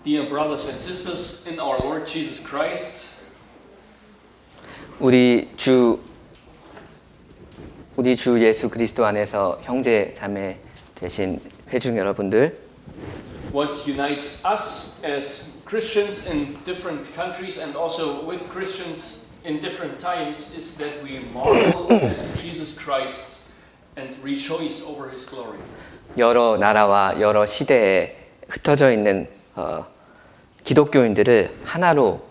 Dear brothers and sisters in our Lord Jesus Christ, 우리 주 예수 그리스도 안에서 형제 자매 되신 회중 여러분들, what unites us as Christians in different countries and also with Christians in different times is that we marvel at Jesus Christ and rejoice over His glory. 여러 나라와 여러 시대에 흩어져 있는 기독교인들을 하나로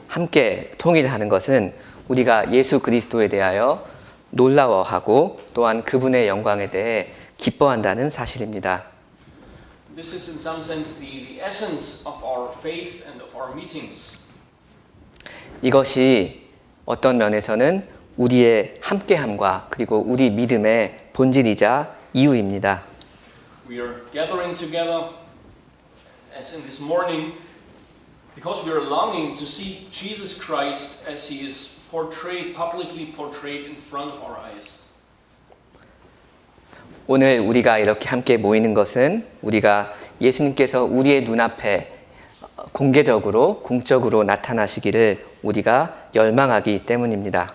함께 통일하는 것은 우리가 예수 그리스도에 대하여 놀라워하고 또한 그분의 영광에 대해 기뻐한다는 사실입니다. This is in some sense the essence of our faith and of our meetings. 이것이 어떤 면에서는 우리의 함께함과 그리고 우리 믿음의 본질이자 이유입니다. We are gathering together as in this morning because we are longing to see Jesus Christ as He is publicly portrayed in front of our eyes. 오늘 우리가 이렇게 함께 모이는 것은 우리가 예수님께서 우리의 눈앞에 공개적으로 공적으로 나타나시기를 우리가 열망하기 때문입니다.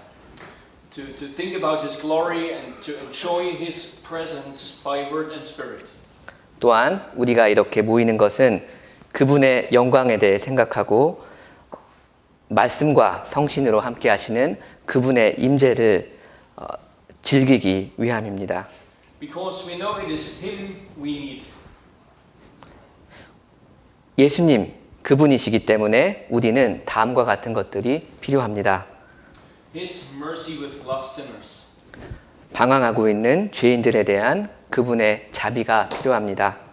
To think about His glory and to enjoy His presence by word and spirit. 또한 우리가 이렇게 모이는 것은 그분의 영광에 대해 생각하고 말씀과 성신으로 함께 하시는 그분의 임재를 즐기기 위함입니다. Because we know it is Him we need. 예수님 그분이시기 때문에 우리는 다음과 같은 것들이 필요합니다. His mercy with lost sinners. 방황하고 있는 죄인들에 대한 그분의 자비가 필요합니다.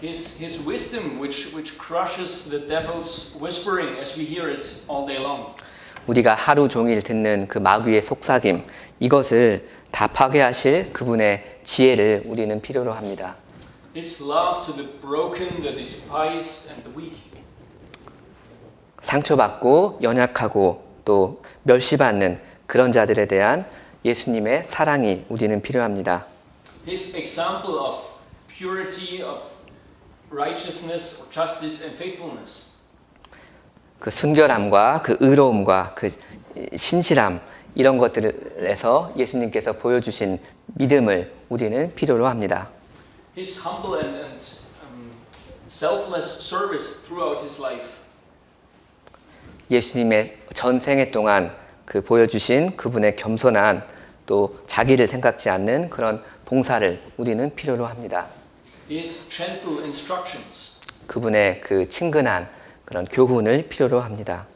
His wisdom which crushes the devil's whispering as we hear it all day long. 우리가 하루 종일 듣는 그 마귀의 속삭임, 이것을 다 파괴하실 그분의 지혜를 우리는 필요로 합니다. His love to the broken, the despised and the weak. 상처받고 연약하고 또 멸시받는 그런 자들에 대한 예수님의 사랑이 우리는 필요합니다. His example of purity, of righteousness, or justice and faithfulness. 그 순결함과 그 의로움과 그 신실함 이런 것들에서 예수님께서 보여주신 믿음을 우리는 필요로 합니다. His humble and selfless service throughout his life. 예수님의 전생애 동안 그 보여주신 그분의 겸손한 또 자기를 생각지 않는 그런 봉사를 우리는 필요로 합니다. His gentle instructions. 그분의 그 친근한 그런 교훈을 필요로 합니다.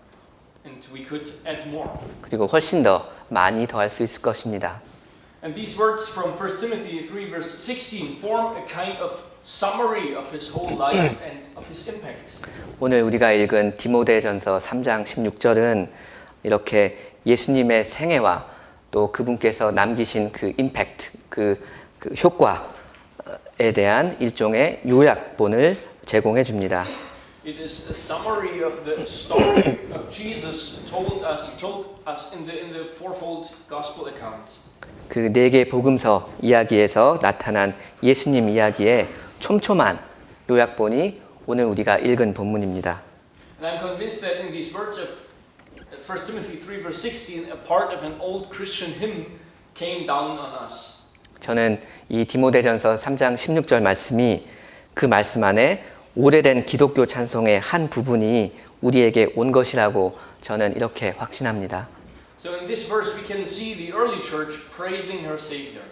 And we could add more. 그리고 훨씬 더 많이 더할 수 있을 것입니다. And these words from 1 Timothy 3 verse 16 form a kind of summary of his whole life and of his impact. 오늘 우리가 읽은 디모데전서 3장 16절은 이렇게 예수님의 생애와 또 그분께서 남기신 그 임팩트, 그 효과에 대한 일종의 요약본을 제공해 줍니다. It is a summary of the story of Jesus told us in the fourfold gospel account. 그 네 개 복음서 이야기에서 나타난 예수님 이야기의 촘촘한 요약본이 오늘 우리가 읽은 본문입니다. And I'm convinced that in these words of 1 Timothy 3 verse 16, a part of an old Christian hymn came down on us. 저는 이 디모데전서 3장 16절 말씀이 그 말씀 안에 오래된 기독교 찬송의 한 부분이 우리에게 온 것이라고 저는 이렇게 확신합니다. So in this verse we can see the early church praising her Savior.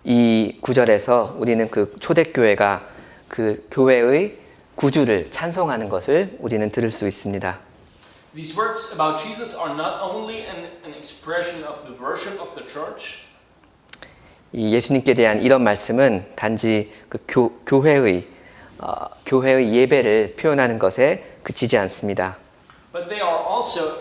이 구절에서 우리는 그 초대교회가 그 교회의 구주를 찬송하는 것을 우리는 들을 수 있습니다. These words about Jesus are not only an expression of the worship of the church. 이 예수님께 대한 이런 말씀은 단지 그 교회의 예배를 표현하는 것에 그치지 않습니다. But they are also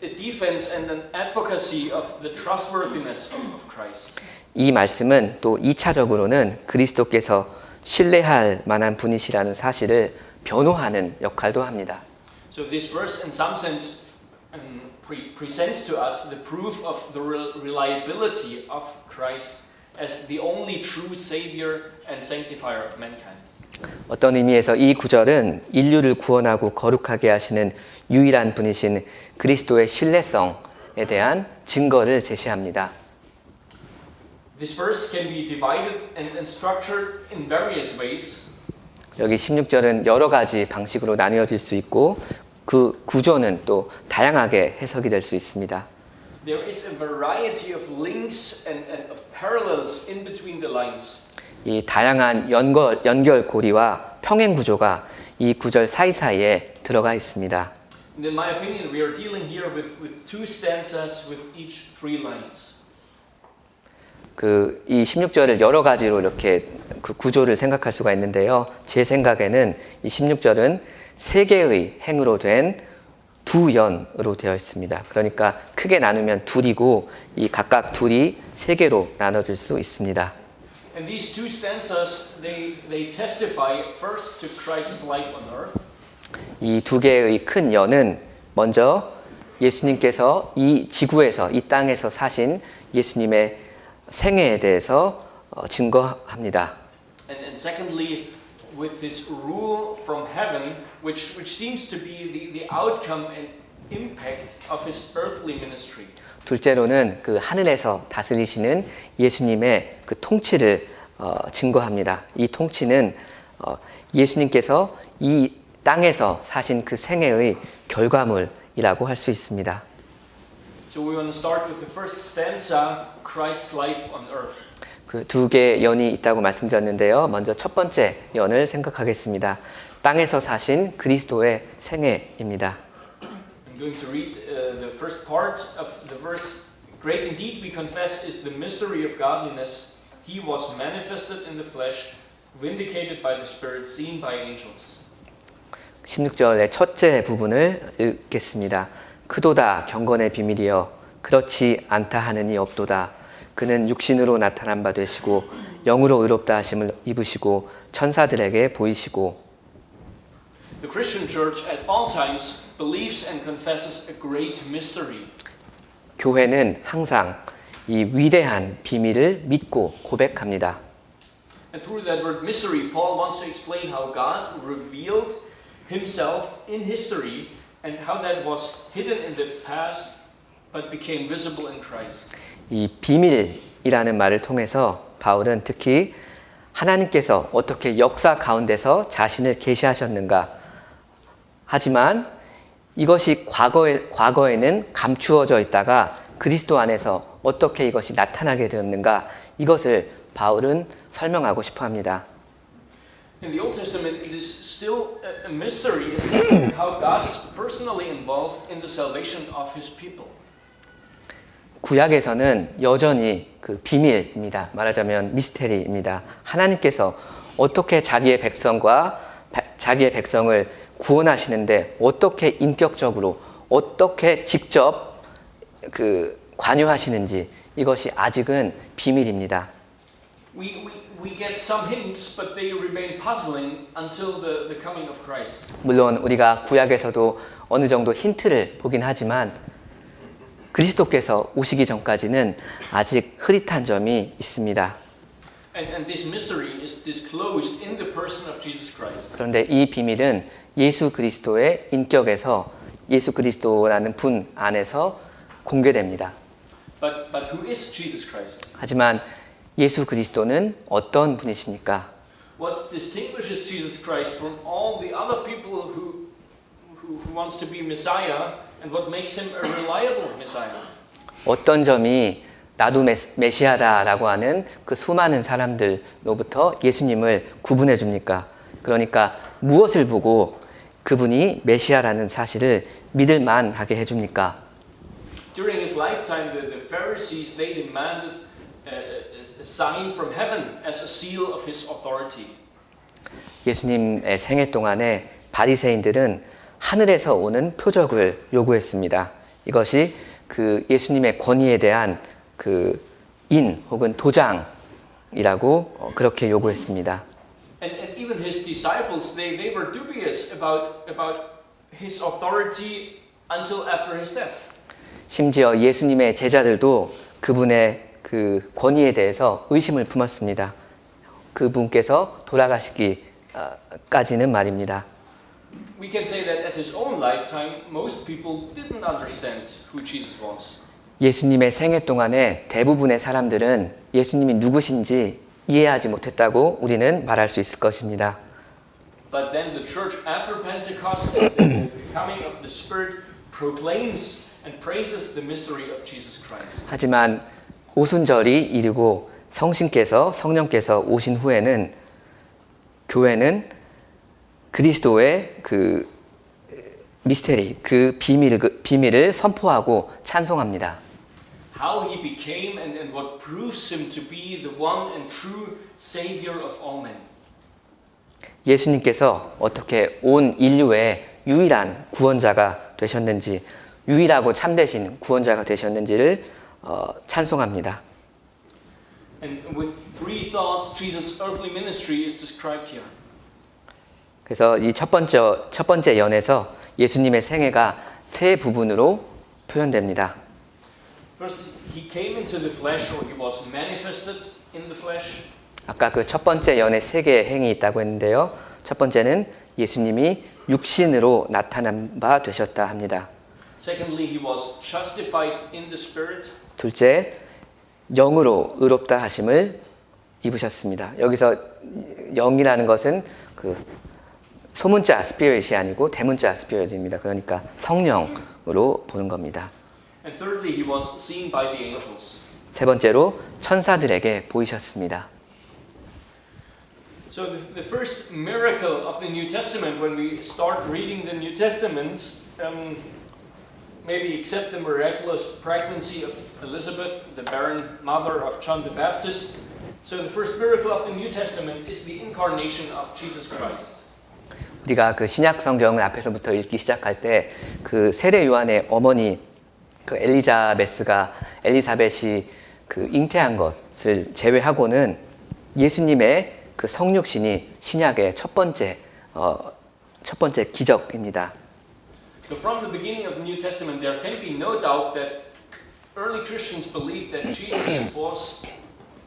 a defense and an advocacy of the trustworthiness of Christ. 이 말씀은 또 2차적으로는 그리스도께서 신뢰할 만한 분이시라는 사실을 변호하는 역할도 합니다. So this verse in some sense presents to us the proof of the reliability of Christ as the only true Savior and sanctifier of mankind. 어떤 의미에서 이 구절은 인류를 구원하고 거룩하게 하시는 유일한 분이신 그리스도의 신뢰성에 대한 증거를 제시합니다. This verse can be divided and structured in various ways. 여기 16절은 여러 가지 방식으로 나뉘어질 수 있고 그 구조는 또 다양하게 해석이 될 수 있습니다. There is a variety of links and of parallels in between the lines. 이 다양한 연결고리와 평행 구조가 이 구절 사이사이에 들어가 있습니다. And in my opinion, we are dealing here with two stanzas with each three lines. 이 16절을 여러 가지로 이렇게 그 구조를 생각할 수가 있는데요. 제 생각에는 이 16절은 세 개의 행으로 된 두 연으로 되어 있습니다. 그러니까 크게 나누면 둘이고 이 각각 둘이 세 개로 나눠질 수 있습니다. And these two stanzas, they testify first to Christ's life on earth. 이 두 개의 큰 연은 먼저 예수님께서 이 지구에서 이 땅에서 사신 예수님의 생애에 대해서 증거합니다. And secondly, with this rule from heaven, which seems to be the outcome and impact of his earthly ministry. 둘째로는 그 하늘에서 다스리시는 예수님의 그 통치를 증거합니다. 이 통치는 예수님께서 이 땅에서 사신 그 생애의 결과물이라고 할 수 있습니다. So we want to start with the first stanza, Christ's life on earth. 그 두 개의 연이 있다고 말씀드렸는데요. 먼저 첫 번째 연을 생각하겠습니다. 땅에서 사신 그리스도의 생애입니다. I'm going to read the first part of the verse. Great indeed, we confess, is the mystery of godliness. He was manifested in the flesh, vindicated by the Spirit, seen by angels. 16절의 첫째 부분을 읽겠습니다. 크도다 경건의 비밀이여 그렇지 않다 하느니 없도다. 그는 육신으로 나타난 바 되시고 영으로 의롭다 하심을 입으시고 천사들에게 보이시고. The Christian church at all times believes and confesses a great mystery. 교회는 항상 이 위대한 비밀을 믿고 고백합니다. And through that word mystery, Paul wants to explain how God revealed himself in history and how that was hidden in the past but became visible in Christ. 이 비밀이라는 말을 통해서 바울은 특히 하나님께서 어떻게 역사 가운데서 자신을 계시하셨는가, 하지만 이것이 과거에는 감추어져 있다가 그리스도 안에서 어떻게 이것이 나타나게 되었는가, 이것을 바울은 설명하고 싶어 합니다. In the Old Testament, it is still a mystery as how God is personally involved in the salvation of His people. 구약에서는 여전히 그 비밀입니다. 말하자면 미스테리입니다. 하나님께서 어떻게 자기의 백성을 구원하시는데 어떻게 인격적으로 어떻게 직접 그 관여하시는지 이것이 아직은 비밀입니다. We get some hints, but they remain puzzling until the coming of Christ. 물론 우리가 구약에서도 어느 정도 힌트를 보긴 하지만 그리스도께서 오시기 전까지는 아직 흐릿한 점이 있습니다. And this mystery is disclosed in the person of Jesus Christ. 그런데 이 비밀은 예수 그리스도의 인격에서 예수 그리스도라는 분 안에서 공개됩니다. But who is Jesus Christ? 하지만 예수 그리스도는 어떤 분이십니까? What distinguishes Jesus Christ from all the other people who wants to be Messiah, and what makes him a reliable Messiah? 어떤 점이 나도 메시아다라고 하는 그 수많은 사람들로부터 예수님을 구분해 줍니까? 그러니까 무엇을 보고 그분이 메시아라는 사실을 믿을 만하게 해줍니까? During his lifetime, the Pharisees, they demanded a sign from heaven as a seal of his authority. 예수님의 생애 동안에 바리새인들은 하늘에서 오는 표적을 요구했습니다. 이것이 그 예수님의 권위에 대한 그 인 혹은 도장이라고 그렇게 요구했습니다. And even his disciples, they were dubious about his authority until after his death. 심지어 예수님의 제자들도 그분의 그 권위에 대해서 의심을 품었습니다. 그분께서 돌아가시기 까지는 말입니다. We can say that at his own lifetime, most people didn't understand who Jesus was. 예수님의 생애 동안에 대부분의 사람들은 예수님이 누구신지 이해하지 못했다고 우리는 말할 수 있을 것입니다. But then the church after Pentecost and the coming of the Spirit proclaims and praises the mystery of Jesus Christ. 하지만 오순절이 이르고 성령께서 오신 후에는 교회는 그리스도의 그 미스테리, 그 비밀을 선포하고 찬송합니다. How he became and what proves him to be the one and true Savior of all men. 예수님께서 어떻게 온 인류의 유일한 구원자가 되셨는지, 유일하고 참되신 구원자가 되셨는지를 찬송합니다. And with three thoughts, Jesus' earthly ministry is described here. 그래서 이 첫 번째 연에서 예수님의 생애가 세 부분으로 표현됩니다. First, he came into the flesh, or he was manifested in the flesh. 아까 그 첫 번째 연에 세 개의 행이 있다고 했는데요. 첫 번째는 예수님이 육신으로 나타난 바 되셨다 합니다. Secondly, he was justified in the Spirit. 둘째, 영으로 의롭다 하심을 입으셨습니다. 여기서 영이라는 것은 그 소문자 스피릿이 아니고 대문자 스피릿입니다. 그러니까 성령으로 보는 겁니다. And thirdly, he was seen by the angels. 세 번째로 천사들에게 보이셨습니다. So the first miracle of the New Testament, when we start reading the New Testament, maybe except the miraculous pregnancy of Elizabeth, the barren mother of John the Baptist. So the first miracle of the New Testament is the incarnation of Jesus Christ. 우리가 그 신약 성경을 앞에서부터 읽기 시작할 때 그 세례 요한의 어머니 그 엘리사벳이 그 잉태한 것을 제외하고는 예수님의 그 성육신이 신약의 첫 번째 기적입니다. So from the beginning of the New Testament, there can be no doubt that early Christians believed that Jesus was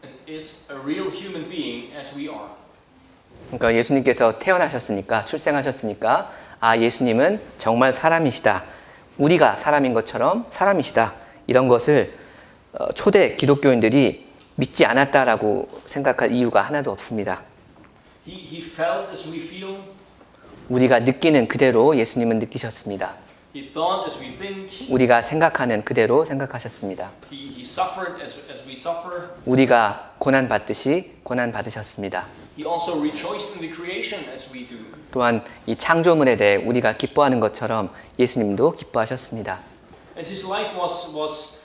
and is a real human being as we are. 그러니까 예수님께서 태어나셨으니까, 출생하셨으니까, 아, 예수님은 정말 사람이시다. 우리가 사람인 것처럼 사람이시다. 이런 것을 초대 기독교인들이 믿지 않았다라고 생각할 이유가 하나도 없습니다. He felt as we feel. 우리가 느끼는 그대로 예수님은 느끼셨습니다. He thought as we think. 우리가 생각하는 그대로 생각하셨습니다. He suffered as we suffer. 우리가 고난 받듯이 고난 받으셨습니다. He also rejoiced in the creation as we do. 또한 이 창조물에 대해 우리가 기뻐하는 것처럼 예수님도 기뻐하셨습니다. And his life was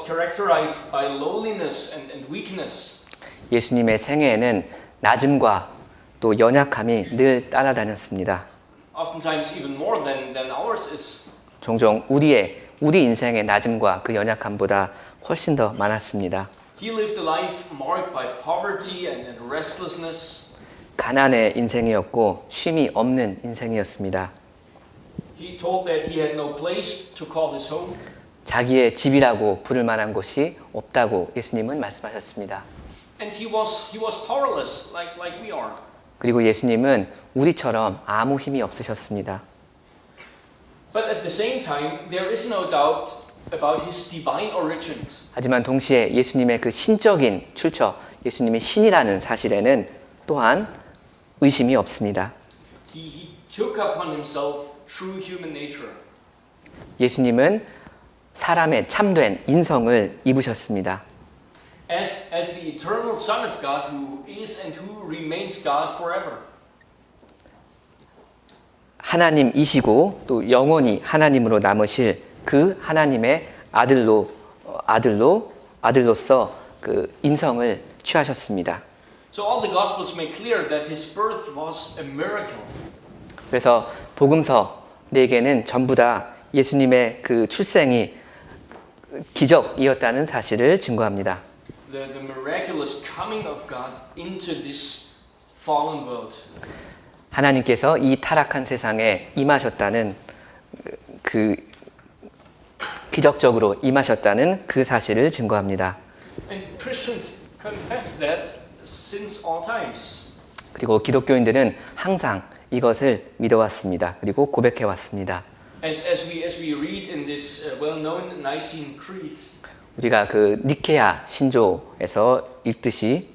characterized by lowliness and weakness. 예수님의 생애에는 낮음과 또 연약함이 늘 따라다녔습니다. Oftentimes even more than ours is. 종종 우리 인생의 낮음과 그 연약함보다 훨씬 더 많았습니다. He lived a life marked by poverty and restlessness. 가난의 인생이었고 쉼이 없는 인생이었습니다. He told that he had no place to call his home. 자기의 집이라고 부를 만한 곳이 없다고 예수님은 말씀하셨습니다. And he was powerless like we are. 그리고 예수님은 우리처럼 아무 힘이 없으셨습니다. But at the same time, there is no doubt about his divine origins. 하지만 동시에 예수님의 그 신적인 출처, 예수님이 신이라는 사실에는 또한 의심이 없습니다. He took upon himself true human nature. 예수님은 사람의 참된 인성을 입으셨습니다. As the eternal Son of God who is and who remains God forever. 하나님이시고 또 영원히 하나님으로 남으실 그 하나님의 아들로서 그 인성을 취하셨습니다. So all the Gospels make clear that his birth was a miracle. 그래서 복음서 4개는 전부 다 예수님의 그 출생이 기적이었다는 사실을 증거합니다. The miraculous coming of God into this fallen world. 하나님께서 이 타락한 세상에 임하셨다는 그 기적적으로 임하셨다는 그 사실을 증거합니다. And Christians confess that since all times. 그리고 기독교인들은 항상 이것을 믿어왔습니다. 그리고 고백해왔습니다. As we read in this well-known Nicene Creed, 우리가 그 니케아 신조에서 읽듯이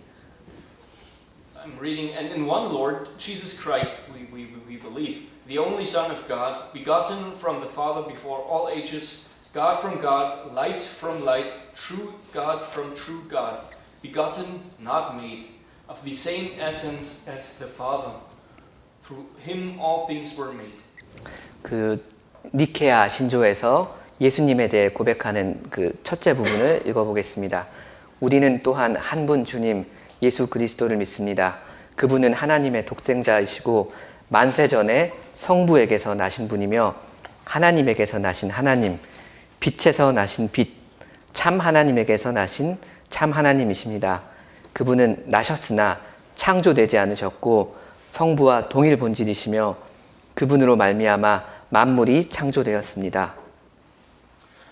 I'm reading, and in one Lord, Jesus Christ, we believe, the only Son of God, begotten from the Father before all ages, God from God, light from light, true God from true God, begotten, not made, of the same essence as the Father. Through him all things were made. 그 니케아 신조에서 예수님에 대해 고백하는 그 첫째 부분을 읽어보겠습니다. 우리는 또한 한 분 주님 예수 그리스도를 믿습니다. 그분은 하나님의 독생자이시고 만세 전에 성부에게서 나신 분이며 하나님에게서 나신 하나님, 빛에서 나신 빛, 참 하나님에게서 나신 참 하나님이십니다. 그분은 나셨으나 창조되지 않으셨고 성부와 동일 본질이시며 그분으로 말미암아 만물이 창조되었습니다.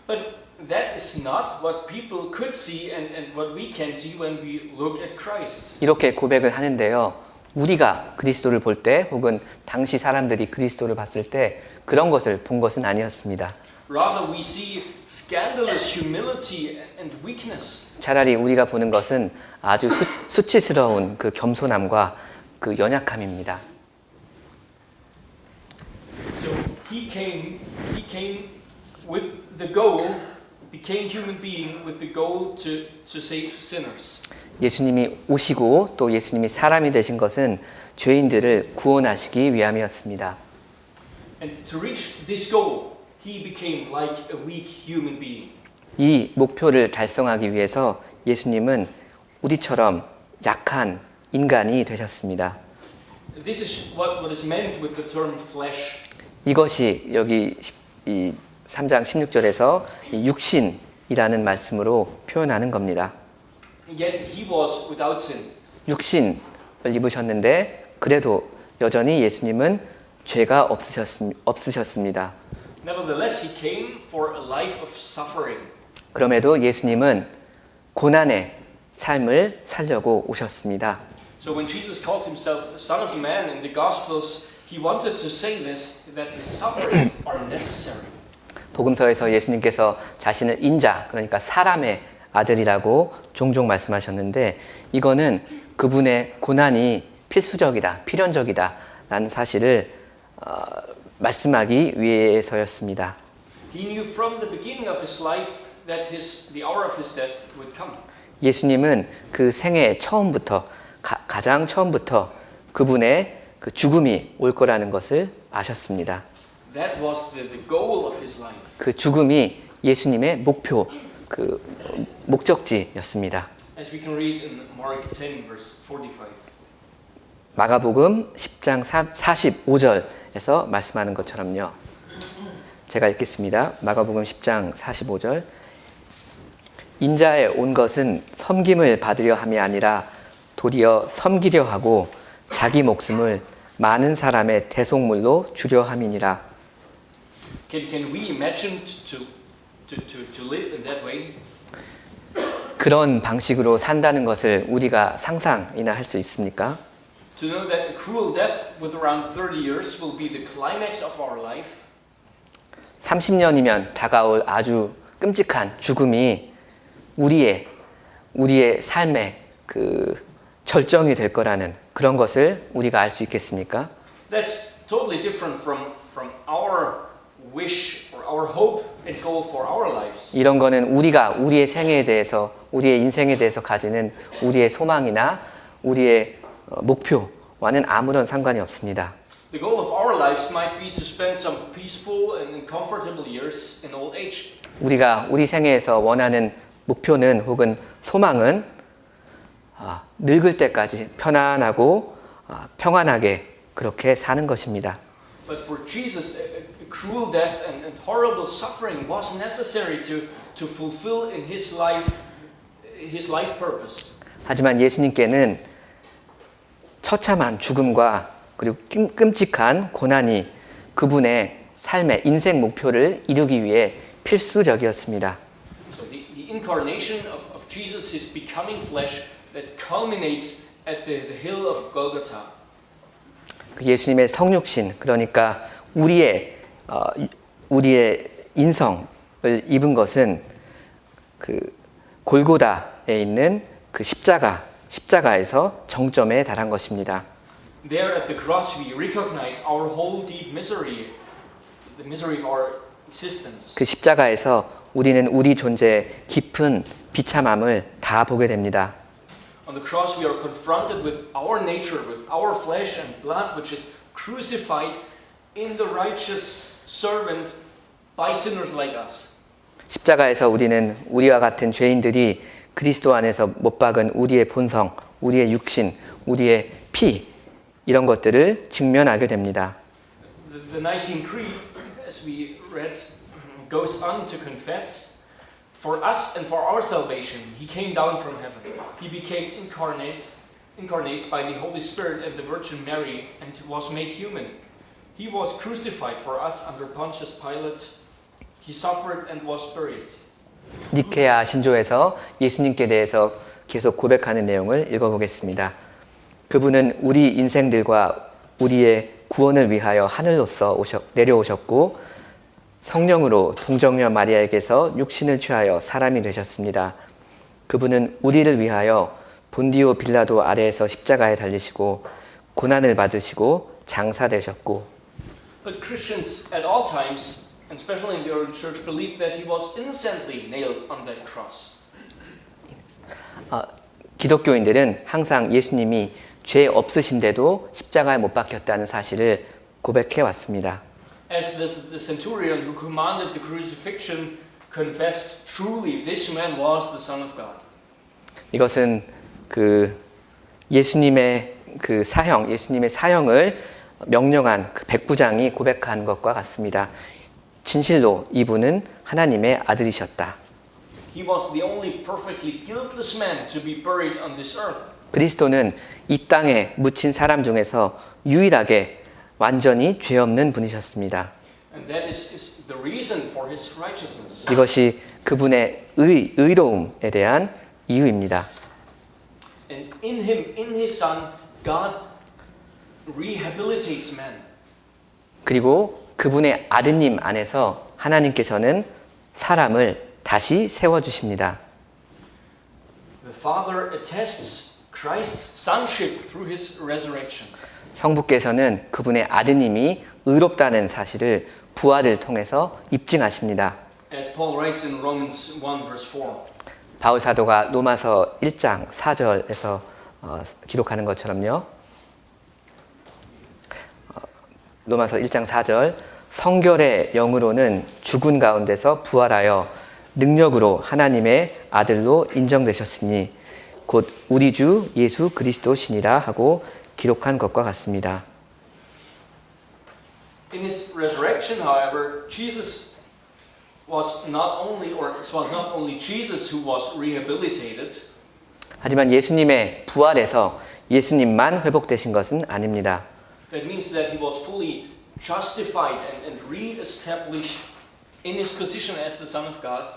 But that is not what people could see and what we can see when we look at Christ. 이렇게 고백을 하는데요. 우리가 그리스도를 볼 때 혹은 당시 사람들이 그리스도를 봤을 때 그런 것을 본 것은 아니었습니다. Rather, we see scandalous humility and weakness. 차라리 우리가 보는 것은 아주 수치스러운 그 겸손함과 그 연약함입니다. So he came with the goal, became human being with the goal to save sinners. 예수님이 오시고 또 예수님이 사람이 되신 것은 죄인들을 구원하시기 위함이었습니다. And to reach this goal, he became like a weak human being. 이 목표를 달성하기 위해서 예수님은 우리처럼 약한 인간이 되셨습니다. This is what is meant with the term flesh. 이것이 여기 이 3장 16절에서 육신이라는 말씀으로 표현하는 겁니다. Yet he was without sin. 육신을 입으셨는데 그래도 여전히 예수님은 죄가 없으셨습니다. Nevertheless, he came for a life of suffering. 그럼에도 예수님은 고난의 삶을 살려고 오셨습니다. So when Jesus called himself Son of Man in the Gospels, he wanted to say this, that his sufferings are necessary. 복음서에서 예수님께서 자신을 인자, 그러니까 사람의 아들이라고 종종 말씀하셨는데 이거는 그분의 고난이 필수적이다, 필연적이다 라는 사실을 말씀하기 위해서였습니다. He knew from the beginning of his life that the hour of his death would come. 예수님은 그 생애 처음부터 가장 처음부터 그분의 그 죽음이 올 거라는 것을 아셨습니다. That was the goal of his life. 그 죽음이 예수님의 목표, 그 목적지였습니다. As we can read in Mark 10 verse 45. 마가복음 10장 45절에서 말씀하는 것처럼요. 제가 읽겠습니다. 마가복음 10장 45절. 인자에 온 것은 섬김을 받으려 함이 아니라 도리어 섬기려 하고 자기 목숨을 많은 사람의 대속물로 주려 함이니라. Can we imagine to live in that way? 그런 방식으로 산다는 것을 우리가 상상이나 할 수 있습니까? To know that a cruel death with around 30 years will be the climax of our life? 30년이면 다가올 아주 끔찍한 죽음이 우리의 삶의 그 절정이 될 거라는 그런 것을 우리가 알 수 있겠습니까? That's totally different from our wish or our hope and goal for our lives. 이런 거는 우리가 우리의 생애에 대해서, 우리의 인생에 대해서 가지는 우리의 소망이나 우리의 목표와는 아무런 상관이 없습니다. The goal of our lives might be to spend some peaceful and comfortable years in old age. 우리가 우리 생애에서 원하는 목표는 혹은 소망은 늙을 때까지 편안하고 평안하게 그렇게 사는 것입니다. But for Jesus, a cruel death and horrible suffering was necessary to fulfill in his life purpose. 하지만 예수님께는 처참한 죽음과 그리고 끔찍한 고난이 그분의 삶의 인생 목표를 이루기 위해 필수적이었습니다. So the incarnation of Jesus, his becoming flesh, that culminates at the hill of Golgotha. 그 예수님의 성육신, 그러니까 우리의 인성을 입은 것은 그 골고다에 있는 그 십자가에서 정점에 달한 것입니다. There at the cross we recognize our whole deep misery, the misery of our existence. 그 십자가에서 우리는 우리 존재의 깊은 비참함을 다 보게 됩니다. On the cross we are confronted with our nature, with our flesh and blood, which is crucified in the righteous servant by sinners like us. 십자가에서 우리는 우리와 같은 죄인들이 그리스도 안에서 못 박은 우리의 본성, 우리의 육신, 우리의 피 이런 것들을 직면하게 됩니다. The Nicene Creed, as we read, goes on to confess, for us and for our salvation, He came down from heaven. He became incarnate by the Holy Spirit and the Virgin Mary, and was made human. He was crucified for us under Pontius Pilate. He suffered and was buried. 니케아 신조에서 예수님께 대해서 계속 고백하는 내용을 읽어보겠습니다. 그분은 우리 인생들과 우리의 구원을 위하여 하늘로서 내려오셨고 성령으로 동정녀 마리아에게서 육신을 취하여 사람이 되셨습니다. 그분은 우리를 위하여 본디오 빌라도 아래에서 십자가에 달리시고 고난을 받으시고 장사되셨고 But Christians at all times, and especially in the early church, believed that He was innocently nailed on that cross. 기독교인들은 항상 예수님이 죄 없으신데도 십자가에 못 박혔다는 사실을 고백해 왔습니다. As the centurion who commanded the crucifixion confessed, truly this man was the Son of God. 이것은 그 예수님의 사형을 명령한 그 백부장이 고백한 것과 같습니다. 진실로 이분은 하나님의 아들이셨다. He was the only perfectly guiltless man to be buried on this earth. 그리스도는 이 땅에 묻힌 사람 중에서 유일하게 완전히 죄 없는 분이셨습니다. And that is the reason for his righteousness. 이것이 그분의 의로움에 대한 이유입니다. And in him, in his son, God rehabilitates man. 그리고 그분의 아드님 안에서 하나님께서는 사람을 다시 세워주십니다. The Father attests Christ's sonship through his resurrection. 성부께서는 그분의 아드님이 의롭다는 사실을 부활을 통해서 입증하십니다. As Paul writes in Romans 1 verse 4. 바울 사도가 로마서 1장 4절에서 기록하는 것처럼요. 로마서 1장 4절 성결의 영으로는 죽은 가운데서 부활하여 능력으로 하나님의 아들로 인정되셨으니 곧 우리 주 예수 그리스도시니라 하고 기록한 것과 같습니다. In his resurrection, however, Jesus was not only Jesus who was rehabilitated. 하지만 예수님의 부활에서 예수님만 회복되신 것은 아닙니다. That means that he was fully justified and re-established in his position as the Son of God.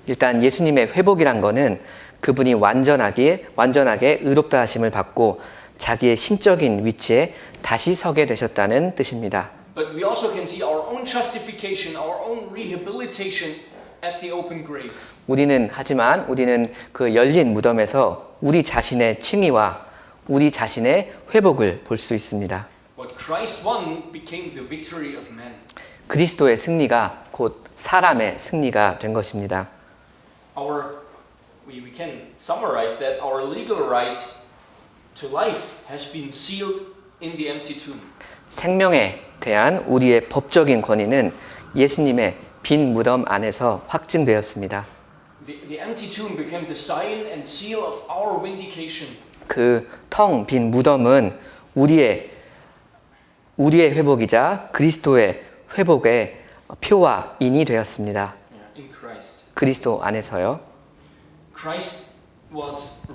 일단 예수님의 회복이란 거는 그분이 완전하게 의롭다 하심을 받고 자기의 신적인 위치에 다시 서게 되셨다는 뜻입니다. But we also can see our own justification, our own rehabilitation at the open grave. 우리는 그 열린 무덤에서 우리 자신의 칭의와 우리 자신의 회복을 볼 수 있습니다. What Christ won became the victory of man. 그리스도의 승리가 곧 사람의 승리가 된 것입니다. We can summarize that our legal right to life has been sealed in the empty tomb. 생명에 대한 우리의 법적인 권위는 예수님의 빈 무덤 안에서 확증되었습니다. The empty tomb became the sign and seal of our vindication. 그 텅 빈 무덤은 우리의 회복이자 그리스도의 회복의 표와 인이 되었습니다. In Christ. 그리스도 안에서요. Christ was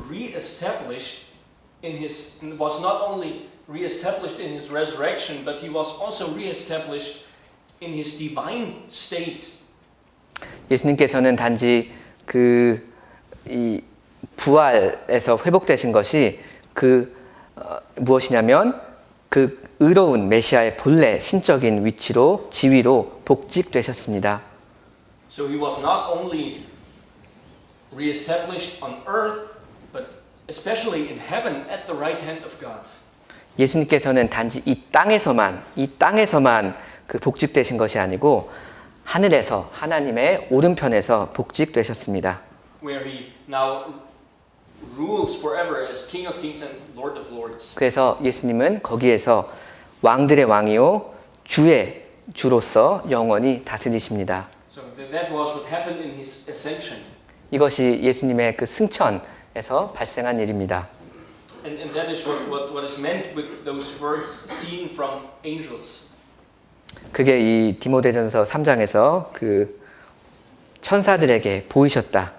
not only reestablished in his resurrection, but he was also reestablished in his divine state. 예수님께서는 단지 이 부활에서 회복되신 것이 무엇이냐면 그 의로운 메시아의 본래 신적인 위치로 지위로 복직되셨습니다. So he was not only reestablished on earth, but especially in heaven at the right hand of God. 예수님께서는 단지 이 땅에서만 그 복직되신 것이 아니고 하늘에서 하나님의 오른편에서 복직되셨습니다. Where he now rules forever as King of Kings and Lord of Lords. 그래서 예수님은 거기에서 왕들의 왕이요 주의 주로서 영원히 다스리십니다. So that was what happened in his ascension. 이것이 예수님의 그 승천에서 발생한 일입니다. And that is what is meant with those words seen from angels. 그게 이 디모데전서 3장에서 그 천사들에게 보이셨다.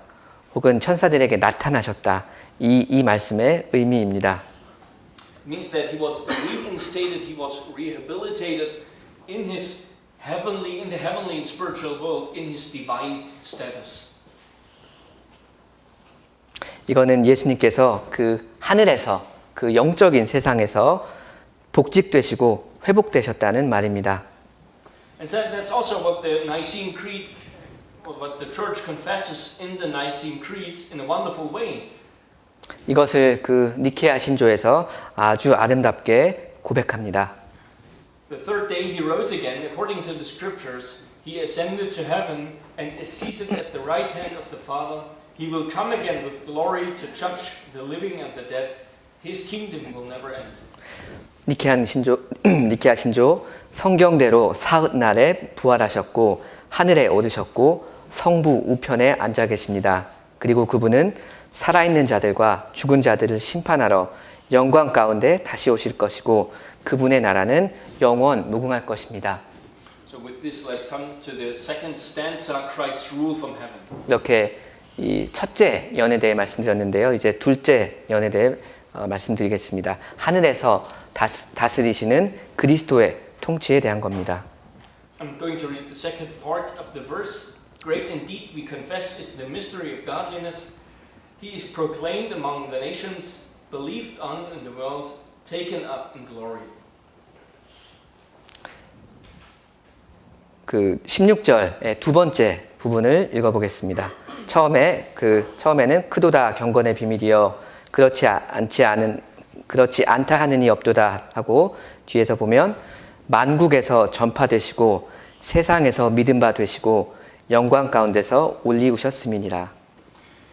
혹은 천사들에게 나타나셨다. 이 말씀의 의미입니다. It means that he was reinstated, he was rehabilitated in the heavenly and spiritual world, in his divine status. 이거는 예수님께서 그 하늘에서 그 영적인 세상에서 복직되시고 회복되셨다는 말입니다. And so that's also what the Nicene Creed, or what the Church confesses in the Nicene Creed in a wonderful way. 이것을 그 니케아 신조에서 아주 아름답게 고백합니다. The third day he rose again, according to the Scriptures. He ascended to heaven and is seated at the right hand of the Father. He will come again with glory to judge the living and the dead. His kingdom will never end. 니케아 신조 성경대로 사흘날에 부활하셨고 하늘에 오르셨고 성부 우편에 앉아 계십니다. 그리고 그분은 살아있는 자들과 죽은 자들을 심판하러 영광 가운데 다시 오실 것이고 그분의 나라는 영원 무궁할 것입니다. So with this, let's come to the second stanza, Christ's rule from heaven. 이렇게 이 첫째 연에 대해 말씀드렸는데요. 이제 둘째 연에 대해 말씀드리겠습니다. 하늘에서 다스리시는 그리스도의 통치에 대한 겁니다. I'm going to read the second part of the verse. Great indeed, we confess, is the mystery of godliness. He is proclaimed among the nations, believed on in the world, taken up in glory. 그 16절의 두 번째 부분을 읽어보겠습니다. 처음에는 크도다 경건의 비밀이여 그렇지 않다 하느니 없도다 하고 뒤에서 보면 만국에서 전파되시고 세상에서 믿음 바 되시고 영광 가운데서 올리우셨음이니라.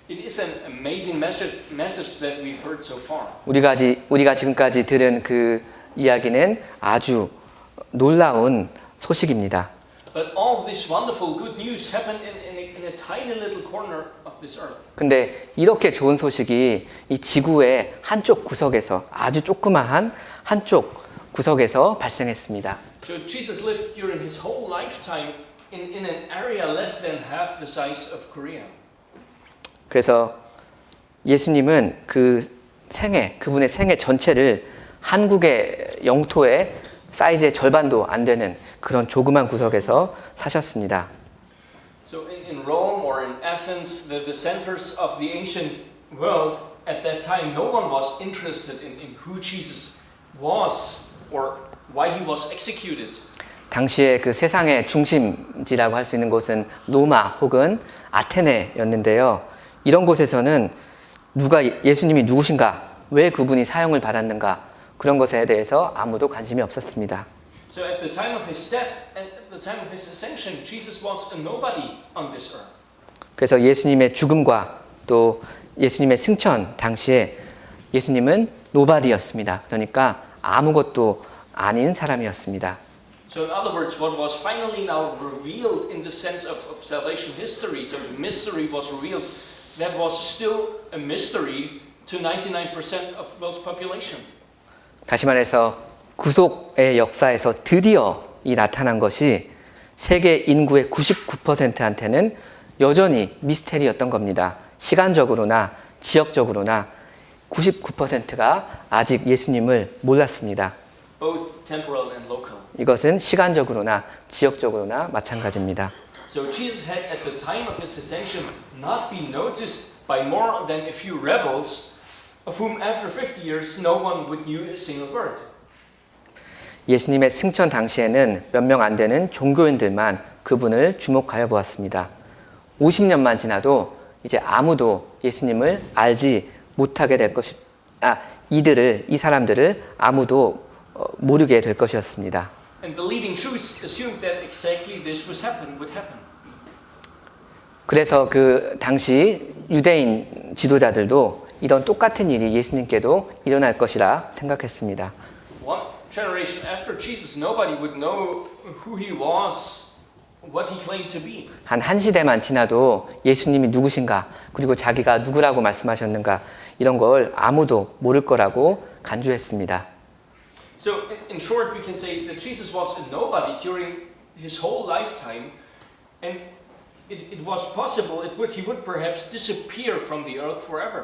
It is an amazing message that we've heard so far. 우리가 지금까지 들은 그 이야기는 아주 놀라운 소식입니다. But all this wonderful good news happened in a tiny little corner of this earth. 근데 이렇게 좋은 소식이 이 지구의 한쪽 구석에서 아주 조그마한 한쪽 구석에서 발생했습니다. So Jesus lived during his whole lifetime in an area less than half the size of Korea. 그래서 예수님은 그분의 생애 전체를 한국의 영토의 사이즈의 절반도 안 되는 그런 조그만 구석에서 사셨습니다. So in Rome or in Athens, the centers of the ancient world at that time, no one was interested in who Jesus was or why he was executed. 당시에 그 세상의 중심지라고 할 수 있는 곳은 로마 혹은 아테네였는데요. 이런 곳에서는 예수님이 누구신가, 왜 그분이 사형을 받았는가 그런 것에 대해서 아무도 관심이 없었습니다. So at the time of his death, at the time of his ascension, Jesus was a nobody on this earth. 그래서 예수님의 죽음과 또 예수님의 승천 당시에 예수님은 노바디였습니다. 그러니까 아무것도 아닌 사람이었습니다. So in other words, what was finally now revealed in the sense of salvation history, so the mystery was revealed, that was still a mystery to 99% of world's population. 다시 말해서 구속의 역사에서 드디어 나타난 것이 세계 인구의 99%한테는 여전히 미스테리였던 겁니다. 시간적으로나 지역적으로나 99%가 아직 예수님을 몰랐습니다. Both temporal and local. 이것은 시간적으로나 지역적으로나 마찬가지입니다. So Jesus had at the time of his ascension not been noticed by more than a few rebels, of whom after 50 years no one would knew a single word. 예수님의 승천 당시에는 몇 명 안 되는 종교인들만 그분을 주목하여 보았습니다. 50년만 지나도 이제 아무도 예수님을 알지 못하게 될 것이, 이 사람들을 아무도 모르게 될 것이었습니다. And the leading Jews assumed that exactly this would happen. 그래서 그 당시 유대인 지도자들도 이런 똑같은 일이 예수님께도 일어날 것이라 생각했습니다. One generation after Jesus, nobody would know who he was, what he claimed to be. 한 시대만 지나도 예수님이 누구신가, 그리고 자기가 누구라고 말씀하셨는가, 이런 걸 아무도 모를 거라고 간주했습니다. So, in short, we can say that Jesus was a nobody during his whole lifetime, and it was possible he would perhaps disappear from the earth forever.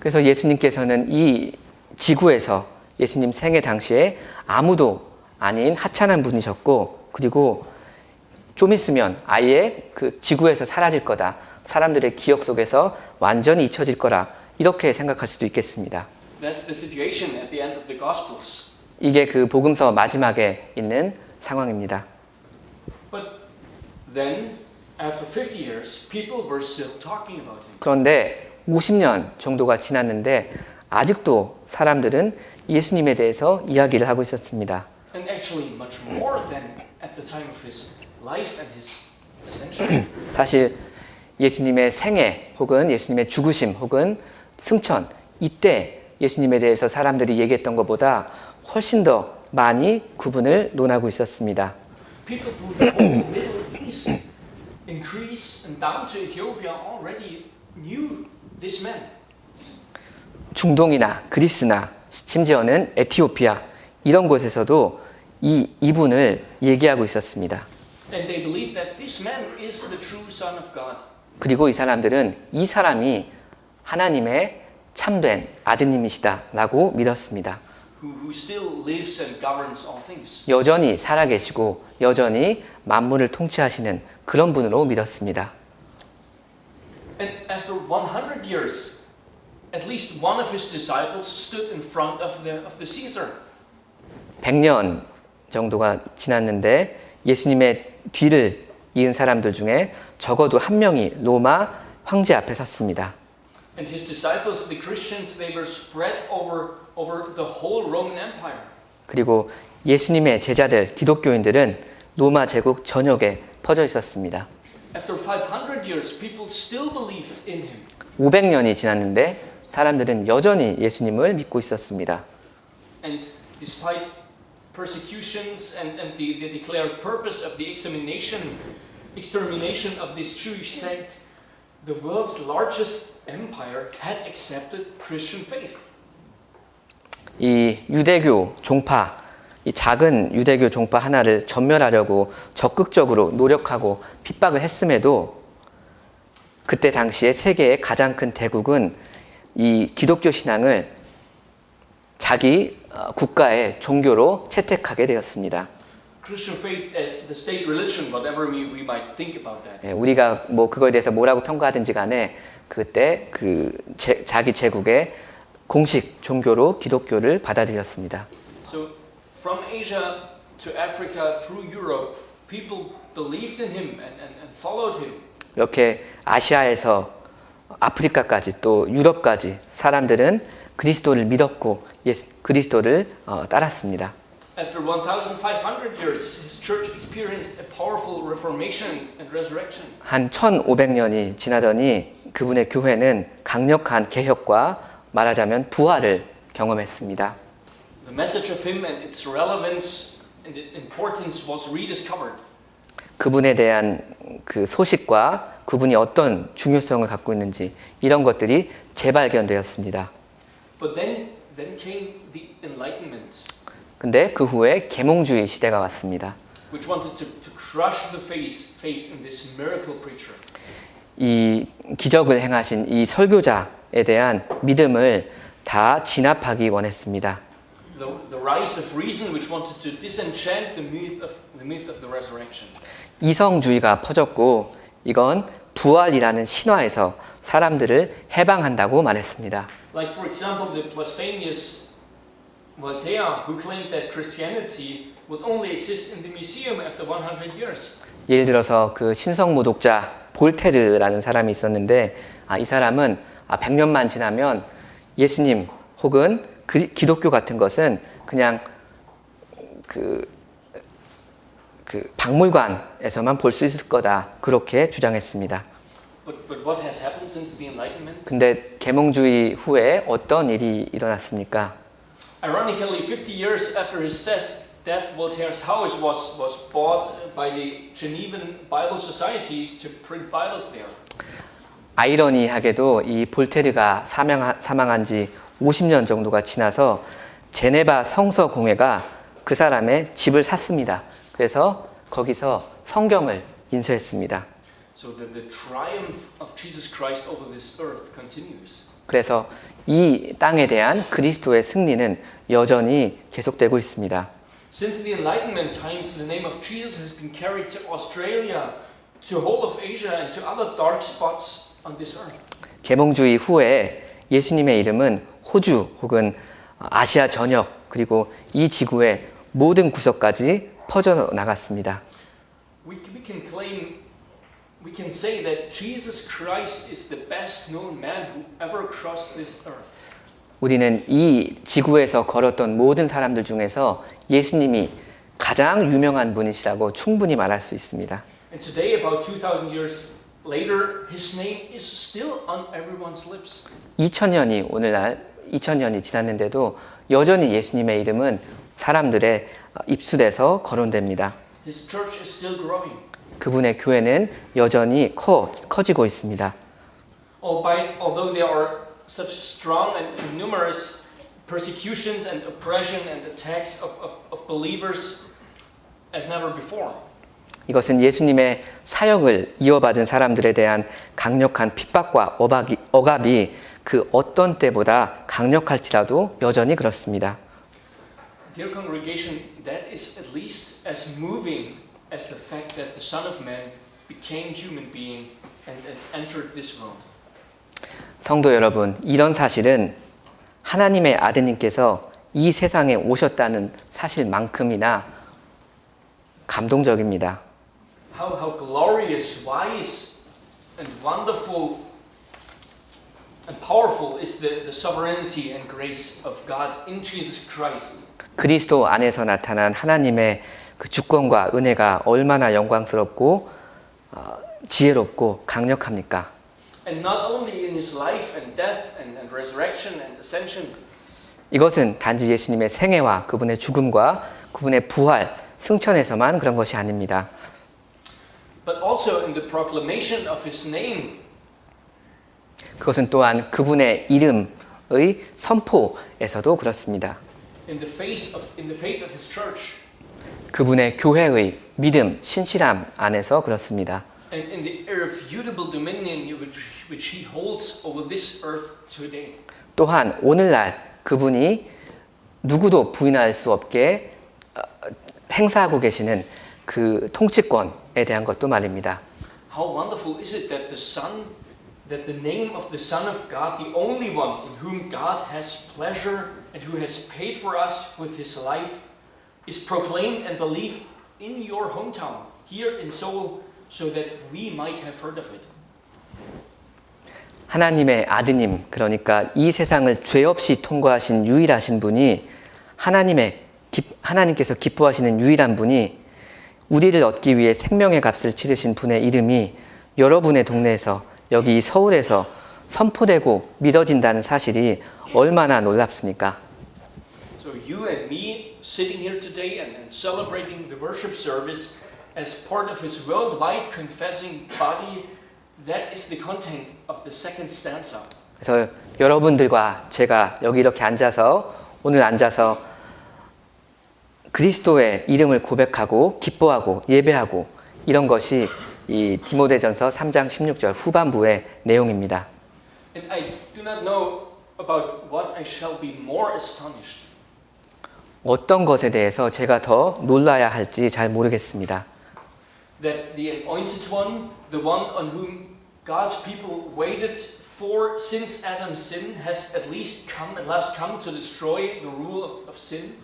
그래서 예수님께서는 이 지구에서 예수님 생애 당시에 아무도 아닌 하찮은 분이셨고, 그리고 좀 있으면 아예 그 지구에서 사라질 거다. 사람들의 기억 속에서 완전히 잊혀질 거라. 이렇게 생각할 수도 있겠습니다. That's the situation at the end of the Gospels. 이게 그 복음서 마지막에 있는 상황입니다. But then, after 50 years, people were still talking about him. 그런데 50년 정도가 지났는데 아직도 사람들은 예수님에 대해서 이야기를 하고 있었습니다. And actually much more than at the time of his life and his ascension. 사실 예수님의 생애 혹은 예수님의 죽으심 혹은 승천, 이때 예수님에 대해서 사람들이 얘기했던 것보다 훨씬 더 많이 그분을 논하고 있었습니다. People through the whole Middle East, in Greece and down to Ethiopia, already knew this man. 중동이나 그리스나 심지어는 에티오피아 이런 곳에서도 이분을 얘기하고 있었습니다. And they believed that this man is the true Son of God. 그리고 이 사람들은 이 사람이 하나님의 참된 아드님이시다라고 믿었습니다. Who still lives and governs all things. 여전히 살아계시고 여전히 만물을 통치하시는 그런 분으로 믿었습니다. And after 100 years, at least one of his disciples stood in front of the Caesar. 100년 정도가 지났는데 예수님의 뒤를 이은 사람들 중에 적어도 한 명이 로마 황제 앞에 섰습니다. And his disciples, the Christians, they were spread over the whole Roman Empire. 그리고 예수님의 제자들, 기독교인들은 로마 제국 전역에 퍼져 있었습니다. After 500 years, people still believed in him. 500년이 지났는데 사람들은 여전히 예수님을 믿고 있었습니다. And despite persecutions and the declared purpose of the extermination of this Jewish sect, the world's largest empire had accepted Christian faith. 이 유대교 종파, 이 작은 유대교 종파 하나를 전멸하려고 적극적으로 노력하고 핍박을 했음에도 그때 당시에 세계의 가장 큰 대국은 이 기독교 신앙을 자기 국가의 종교로 채택하게 되었습니다. Christian faith as the state religion, whatever we might think about that. 우리가 뭐 그거에 대해서 뭐라고 평가하든지 간에 그때 자기 제국의 공식 종교로 기독교를 받아들였습니다. So from Asia to Africa through Europe, people believed in him and followed him. 이렇게 아시아에서 아프리카까지 또 유럽까지 사람들은 그리스도를 믿었고 그리스도를 따랐습니다. After 1,500 years, his church experienced a powerful reformation and resurrection. 한 1500년이 지나더니 그분의 교회는 강력한 개혁과 말하자면 부활을 경험했습니다. The message of him and its relevance and importance was rediscovered. 그분에 대한 그 소식과 그분이 어떤 중요성을 갖고 있는지 이런 것들이 재발견되었습니다. But then came the Enlightenment. 근데 그 후에 계몽주의 시대가 왔습니다. Which wanted to crush the faith in this miracle preacher. 이 기적을 행하신 이 설교자에 대한 믿음을 다 진압하기 원했습니다. The rise of reason, which wanted to disenchant the myth of the resurrection. 이성주의가 퍼졌고 이건 부활이라는 신화에서 사람들을 해방한다고 말했습니다. Like for example, the blasphemous Voltaire, who claimed that Christianity would only exist in the museum after 100 years. 예를 들어서 그 신성모독자 볼테르라는 사람이 있었는데 이 사람은 100년만 지나면 예수님 혹은 기독교 같은 것은 그냥 그 박물관에서만 볼 수 있을 거다 그렇게 주장했습니다. But what has happened since the Enlightenment? 근데 계몽주의 후에 어떤 일이 일어났습니까? Ironically, 50 years after his death, Voltaire's house was bought by the Genevan Bible Society to print Bibles there. 아이러니하게도 이 볼테르가 사망한 지 50년 정도가 지나서 제네바 성서공회가 그 사람의 집을 샀습니다. 그래서 거기서 성경을 인쇄했습니다. So the triumph of Jesus Christ over this earth continues. 그래서 이 땅에 대한 그리스도의 승리는 여전히 계속되고 있습니다. Since the Enlightenment times, the name of Jesus has been carried to Australia, to whole of Asia, and to other dark spots on this earth. 계몽주의 후에 예수님의 이름은 호주 혹은 아시아 전역 그리고 이 지구의 모든 구석까지 퍼져 나갔습니다. We can say that Jesus Christ is the best known man who ever crossed this earth. 우리는 이 지구에서 걸었던 모든 사람들 중에서 예수님이 가장 유명한 분이시라고 충분히 말할 수 있습니다. And today, about 2,000 years later, his name is still on everyone's lips. 2000년이 지났는데도 여전히 예수님의 이름은 사람들의 입술에서 거론됩니다. His church is still growing. 그분의 교회는 여전히 커지고 있습니다. Although there are such strong and numerous persecutions and oppression and attacks of believers as never before. 이것은 예수님의 사역을 이어받은 사람들에 대한 강력한 핍박과 억압이 그 어떤 때보다 강력할지라도 여전히 그렇습니다. Dear congregation, that is at least as moving as the fact that the Son of Man became human being and entered this world. 성도 여러분, 이런 사실은 하나님의 아드님께서 이 세상에 오셨다는 사실만큼이나 감동적입니다. How glorious, wise, and wonderful and powerful is the sovereignty and grace of God in Jesus Christ. 그리스도 안에서 나타난 하나님의 그 주권과 은혜가 얼마나 영광스럽고 지혜롭고 강력합니까? And not only in his life and death and resurrection and ascension. 이것은 단지 예수님의 생애와 그분의 죽음과 그분의 부활, 승천에서만 그런 것이 아닙니다. But also in the proclamation of his name. 그것은 또한 그분의 이름의 선포에서도 그렇습니다. In the faith of his church. 그분의 교회의 믿음, 신실함 안에서 그렇습니다. And in the irrefutable dominion which he holds over this earth today. 또한 오늘날 그분이 누구도 부인할 수 없게 행사하고 계시는 그 통치권에 대한 것도 말입니다. How wonderful is it that the name of the Son of God, the only one in whom God has pleasure and who has paid for us with his life, is proclaimed and believed in your hometown, here in Seoul, so that we might have heard of it. 하나님의 아드님, 그러니까 이 세상을 죄 없이 통과하신 유일하신 분이 하나님께서 기뻐하시는 유일한 분이 우리를 얻기 위해 생명의 값을 치르신 분의 이름이 여러분의 동네에서 여기 서울에서 선포되고 믿어진다는 사실이 얼마나 놀랍습니까? So you and me sitting here today and celebrating the worship service as part of his worldwide confessing body, that is the content of the second stanza. 그래서 여러분들과 제가 여기 이렇게 오늘 앉아서 그리스도의 이름을 고백하고 기뻐하고 예배하고 이런 것이 이 디모데전서 3장 16절 후반부의 내용입니다. And I do not know about what I shall be more astonished. 어떤 것에 대해서 제가 더 놀라야 할지 잘 모르겠습니다. That the anointed one, the one on whom God's people waited for since Adam's sin has at last come to destroy the rule of sin?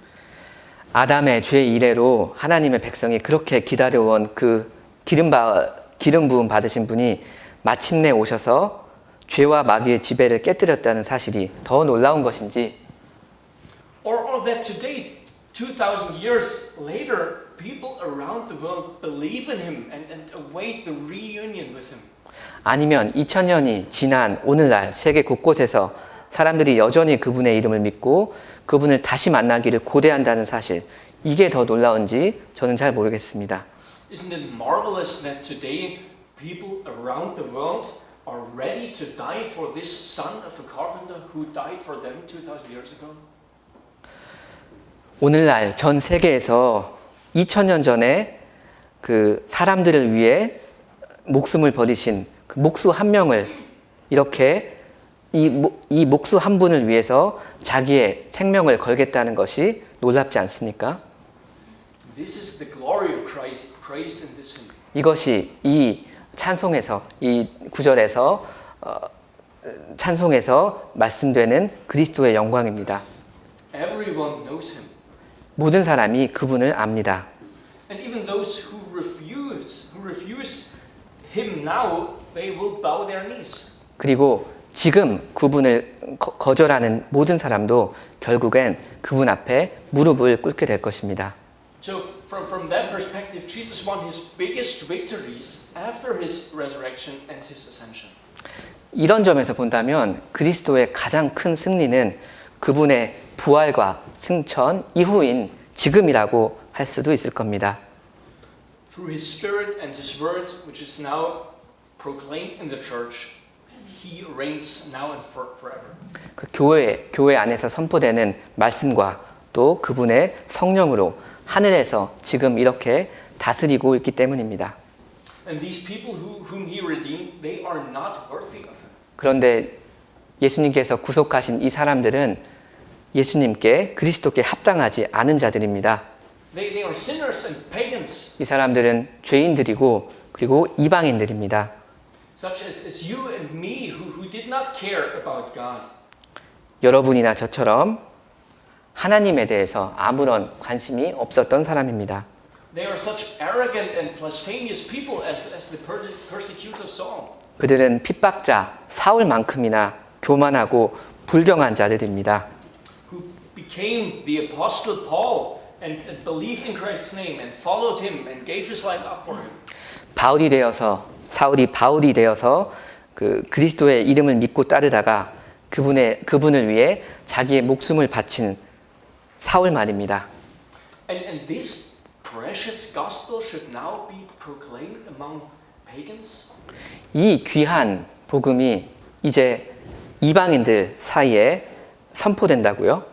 아담의 죄 이래로 하나님의 백성이 그렇게 기다려온 그 기름 부음 받으신 분이 마침내 오셔서 죄와 마귀의 지배를 깨뜨렸다는 사실이 더 놀라운 것인지, Or that today, 2,000 years later, people around the world believe in him and await the reunion with him. 아니면 2000년이 지난 오늘날 세계 곳곳에서 사람들이 여전히 그분의 이름을 믿고 그분을 다시 만나기를 고대한다는 사실, 이게 더 놀라운지 저는 잘 모르겠습니다. Isn't it marvelous that today people around the world are ready to die for this son of a carpenter who died for them 2,000 years ago? 오늘날 전 세계에서 2000년 전에 그 사람들을 위해 목숨을 버리신 그 목수 한 명을 이렇게 이 목수 한 분을 위해서 자기의 생명을 걸겠다는 것이 놀랍지 않습니까? This is the glory of Christ praised in this hymn. 이것이 이 찬송에서, 이 구절에서 찬송에서 말씀되는 그리스도의 영광입니다. Everyone knows him. 모든 사람이 그분을 압니다. And even those who refuse him now, they will bow their knees. 그리고 지금 그분을 거절하는 모든 사람도 결국엔 그분 앞에 무릎을 꿇게 될 것입니다. So from that perspective, Jesus won his biggest victories after his resurrection and his ascension. 이런 점에서 본다면 그리스도의 가장 큰 승리는 그분의 부활과 승천 이후인 지금이라고 할 수도 있을 겁니다. Through his spirit and his word, which is now proclaimed in the church, he reigns now and forever. 그 교회 안에서 선포되는 말씀과 또 그분의 성령으로 하늘에서 지금 이렇게 다스리고 있기 때문입니다. And these people whom he redeemed, they are not worthy of him. 그런데 예수님께서 구속하신 이 사람들은 예수님께 그리스도께 합당하지 않은 자들입니다. They are sinners and pagans, 이 사람들은 죄인들이고 그리고 이방인들입니다. such as you and me, who did not care about God. 여러분이나 저처럼 하나님에 대해서 아무런 관심이 없었던 사람입니다. They are such arrogant and blasphemous people as the persecutor Saul. 그들은 핍박자 사울만큼이나 교만하고 불경한 자들입니다. Who became the apostle Paul and believed in Christ's name and followed him and gave his life up for him. 사울이 바울이 되어서 그 그리스도의 이름을 믿고 따르다가 그분을 위해 자기의 목숨을 바친 사울 말입니다. And this precious gospel should now be proclaimed among pagans. 이 귀한 복음이 이제 이방인들 사이에 선포된다고요?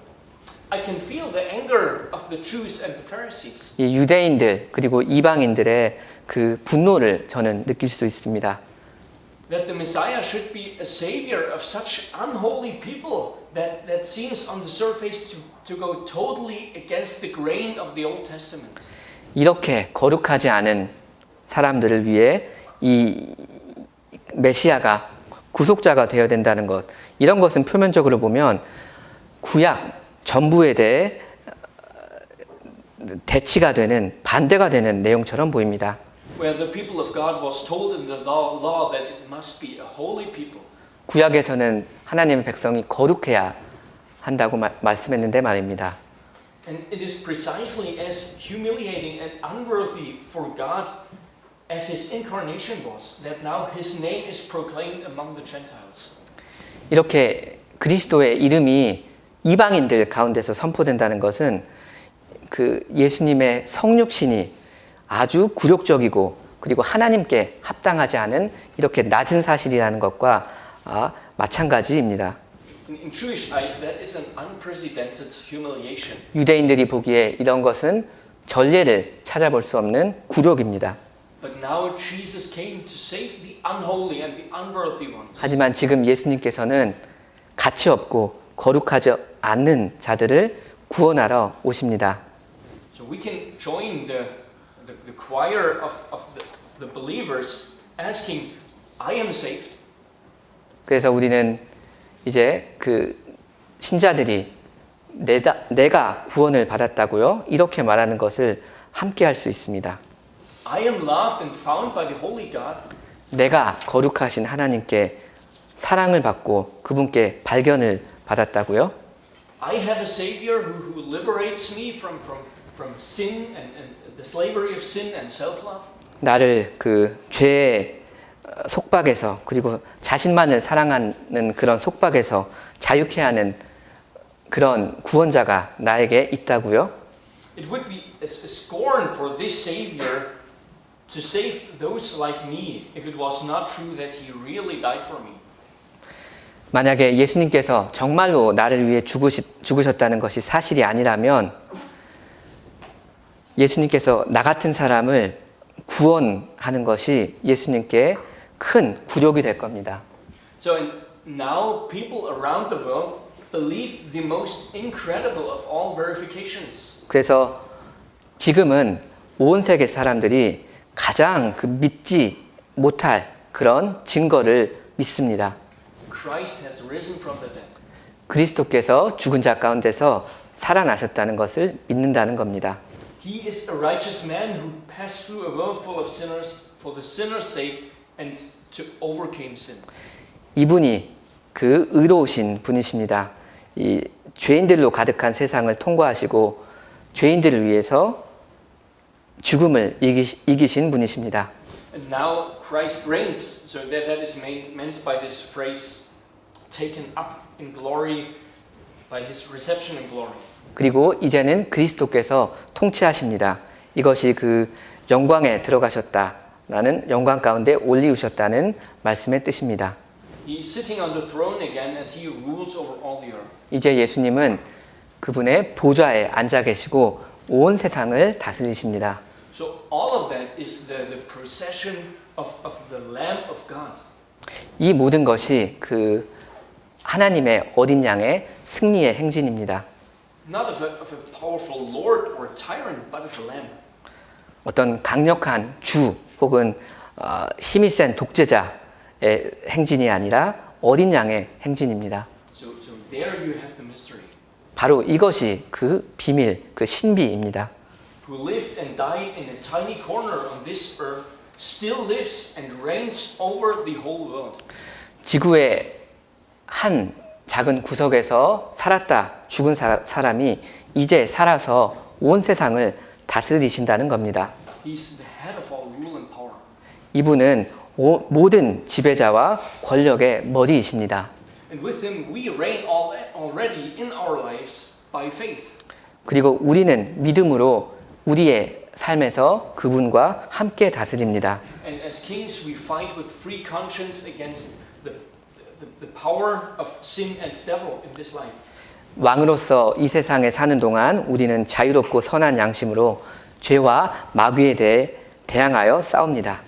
I can feel the anger of the Jews and the Pharisees. 이 유대인들 그리고 이방인들의 그 분노를 저는 느낄 수 있습니다. That the Messiah should be a savior of such unholy people that seems on the surface to go totally against the grain of the Old Testament. 이렇게 거룩하지 않은 사람들을 위해 이 메시아가 구속자가 되어야 된다는 것, 이런 것은 표면적으로 보면 구약 전부에 대해 대치가 되는, 반대가 되는 내용처럼 보입니다. Where the people of God was told in the law that it must be a holy people. 구약에서는 하나님의 백성이 거룩해야 한다고 말씀했는데 말입니다. And it is precisely as humiliating and unworthy for God as his incarnation was that now his name is proclaimed among the Gentiles. 이렇게 그리스도의 이름이 이방인들 가운데서 선포된다는 것은 그 예수님의 성육신이 아주 굴욕적이고 그리고 하나님께 합당하지 않은 이렇게 낮은 사실이라는 것과 마찬가지입니다. In Jewish eyes, that is an unprecedented humiliation. 유대인들이 보기에 이런 것은 전례를 찾아볼 수 없는 굴욕입니다. But now Jesus came to save the unholy and the unworthy ones. 하지만 지금 예수님께서는 가치 없고 거룩하지 않는 자들을 구원하러 오십니다. So we can join the choir of the believers asking, I am saved. 그래서 우리는 이제 그 신자들이 내가 구원을 받았다고요? 이렇게 말하는 것을 함께 할 수 있습니다. I am loved and found by the Holy God. 내가 거룩하신 하나님께 사랑을 받고 그분께 발견을 받았다고요? I have a Savior who liberates me from sin and the slavery of sin and self-love. 나를 그 죄의 속박에서 그리고 자신만을 사랑하는 그런 속박에서 자유케 하는 그런 구원자가 나에게 있다고요? It would be a scorn for this Savior to save those like me if it was not true that He really died for me. 만약에 예수님께서 정말로 나를 위해 죽으셨다는 것이 사실이 아니라면 예수님께서 나 같은 사람을 구원하는 것이 예수님께 큰 굴욕이 될 겁니다. So now people around the world believe the most incredible of all verifications. 그래서 지금은 온 세계 사람들이 가장 그 믿지 못할 그런 증거를 믿습니다. Christ has risen from the dead. 그리스도께서 죽은 자 가운데서 살아나셨다는 것을 믿는다는 겁니다. He is a righteous man who passed through a world full of sinners for the sinner's sake and to overcame sin. 이분이 그 의로우신 분이십니다. 이 죄인들로 가득한 세상을 통과하시고 죄인들을 위해서 죽음을 이기신 분이십니다. And now Christ reigns, so that is meant by this phrase, taken up in glory by his reception in glory. 그리고 이제는 그리스도께서 통치하십니다. 이것이 그 영광에 들어가셨다라는 영광 가운데 올리우셨다는 말씀의 뜻입니다. He is sitting on the throne again and he rules over all the earth. 이제 예수님은 그분의 보좌에 앉아 계시고 온 세상을 다스리십니다. So all of that is the procession of the Lamb of God. 이 모든 것이 그 하나님의 어린 양의 승리의 행진입니다. Not of a powerful lord or tyrant, but of a lamb. 어떤 강력한 주 혹은 힘이 센 독재자의 행진이 아니라 어린 양의 행진입니다. So there you have the mystery. 바로 이것이 그 비밀, 그 신비입니다. Who lived and died in a tiny corner on this earth, still lives and reigns over the whole world. 지구의 한 작은 구석에서 살았다 죽은 사람이 이제 살아서 온 세상을 다스리신다는 겁니다. He's the head of all rule and power. 이분은 모든 지배자와 권력의 머리이십니다. And with him we reign already in our lives by faith. 그리고 우리는 믿음으로 우리의 삶에서 그분과 함께 다스립니다. And as kings we fight with free conscience against the power of sin and devil in this life. 왕으로서 이 세상에 사는 동안 우리는 자유롭고 선한 양심으로 죄와 마귀에 대해 대항하여 싸웁니다.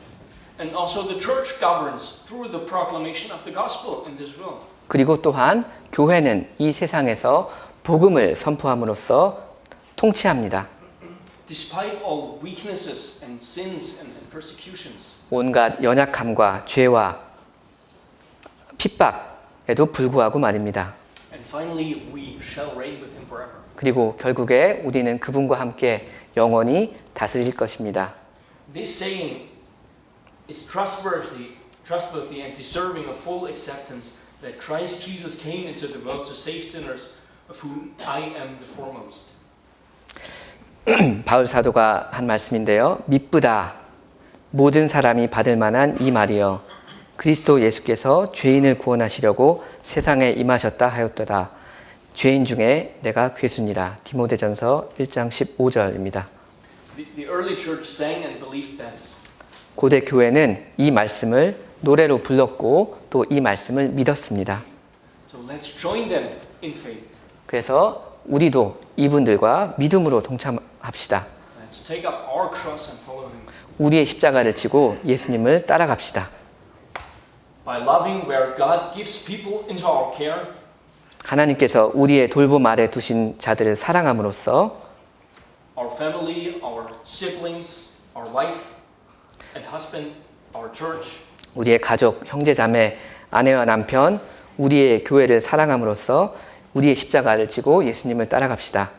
And also the church governs through the proclamation of the gospel in this world. 그리고 또한 교회는 이 세상에서 복음을 선포함으로써 통치합니다. Despite all weaknesses and sins and persecutions. 온갖 연약함과 죄와 핍박에도 불구하고 말입니다. And finally we shall reign with him forever. 그리고 결국에 우리는 그분과 함께 영원히 다스릴 것입니다. This saying is trustworthy and deserving of full acceptance that Christ Jesus came into the world to save sinners, of whom I am the foremost. 바울 사도가 한 말씀인데요. 미쁘다. 모든 사람이 받을 만한 이 말이여. 그리스도 예수께서 죄인을 구원하시려고 세상에 임하셨다 하였도다. 죄인 중에 내가 괴수니라. 디모데전서 1장 15절입니다. The early church sang and believed that. 고대 교회는 이 말씀을 노래로 불렀고 또 이 말씀을 믿었습니다. So let's join them in faith. 그래서 우리도 이분들과 믿음으로 동참합시다. Let's take up our cross and follow him. 우리의 십자가를 지고 예수님을 따라갑시다. By loving where God gives people into our care. 하나님께서 우리의 돌봄 아래 두신 자들을 사랑함으로써 Our family, our siblings, our wife and husband, our church. 우리의 가족, 형제, 자매, 아내와 남편, 우리의 교회를 사랑함으로써 우리의 십자가를 지고 예수님을 따라갑시다.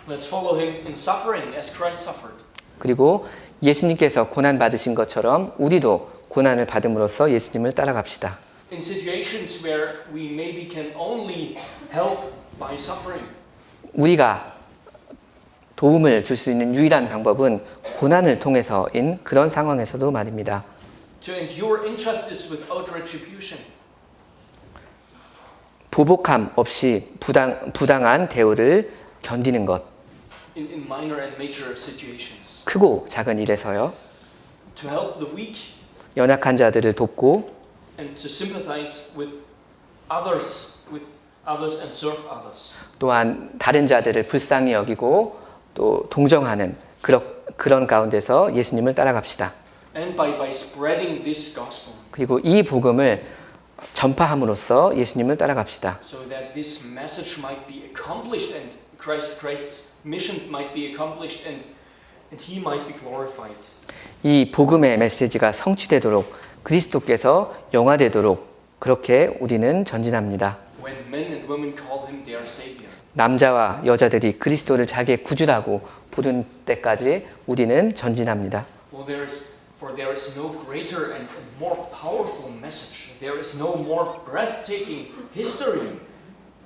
Let's follow him in suffering as Christ suffered. 그리고 예수님께서 고난 받으신 것처럼 우리도 고난을 받음으로써 예수님을 따라갑시다. In situations where we maybe can only help by suffering. 우리가 도움을 줄 수 있는 유일한 방법은 고난을 통해서인 그런 상황에서도 말입니다. To endure injustice without retribution. 보복함 없이 부당한 대우를 견디는 것. In minor and major situations. 크고 작은 일에서요. To help the weak. 연약한 자들을 돕고 And to sympathize with others and serve others. 또한 다른 자들을 불쌍히 여기고 또 동정하는 그런 가운데서 예수님을 따라갑시다. And by spreading this gospel. 그리고 이 복음을 전파함으로써 예수님을 따라갑시다. So that this message might be accomplished and Christ's mission might be accomplished and he might be glorified. 이 복음의 메시지가 성취되도록 그리스도께서 영화되도록 그렇게 우리는 전진합니다. When men and women call him their savior. 남자와 여자들이 그리스도를 자기의 구주라고 부른 때까지 우리는 전진합니다. For there is no greater and more powerful message. There is no more breathtaking history